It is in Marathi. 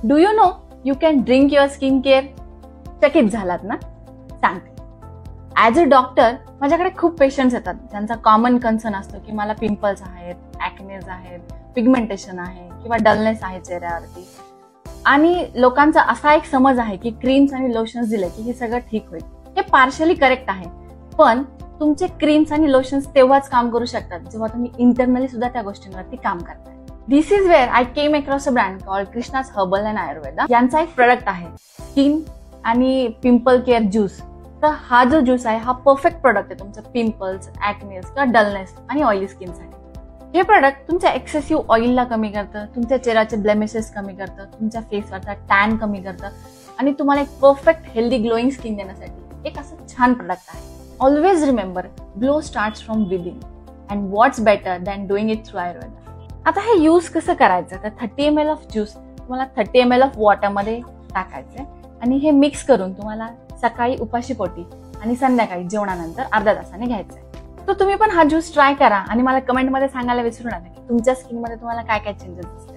Do you know you can drink your skin care? चकित झालात ना? सांगते. ॲज अ डॉक्टर माझ्याकडे खूप पेशंट्स येतात ज्यांचा कॉमन कन्सर्न असतो की मला पिंपल्स आहेत, ॲक्नेज आहेत, पिगमेंटेशन आहे किंवा डलनेस आहे चेहऱ्यावरती. आणि लोकांचा असा एक समज आहे की क्रीम्स आणि लोशन्स दिले की हे सगळं ठीक होईल. हे पार्शली करेक्ट आहे, पण तुमचे क्रीम्स आणि लोशन्स तेव्हाच काम करू शकतात जेव्हा तुम्ही इंटरनली सुद्धा त्या गोष्टींवरती काम करताय. This is where I came across a brand called Krishna's herbal and Ayurveda. यांचा एक प्रोडक्ट आहे स्किन आणि पिंपल केअर ज्यूस. तर हा जो ज्यूस आहे हा परफेक्ट प्रोडक्ट आहे तुमचं पिंपल्स, ॲक्नेज किंवा डलनेस आणि ऑइली स्किनसाठी. हे प्रोडक्ट तुमच्या एक्सेसिव्ह ऑइलला कमी करतं, तुमच्या चेहऱ्याचे ब्लेमिशेस कमी करतं, तुमच्या फेसवरचा टॅन कमी करतं आणि तुम्हाला एक परफेक्ट हेल्दी ग्लोईंग स्किन देण्यासाठी एक असं छान प्रोडक्ट आहे. Always remember, glow starts from within and what's better than doing it through Ayurveda. आता हे यूज कसं करायचं? तर 30 ml ऑफ ज्यूस तुम्हाला 30 ml ऑफ वॉटरमध्ये टाकायचंय आणि हे मिक्स करून तुम्हाला सकाळी उपाशीपोटी आणि संध्याकाळी जेवणानंतर अर्ध्या तासाने घ्यायचंय. तर तुम्ही पण हा ज्यूस ट्राय करा आणि मला कमेंटमध्ये सांगायला विसरू नका की तुमच्या स्किनमध्ये तुम्हाला काय काय चेंजेस दिसले.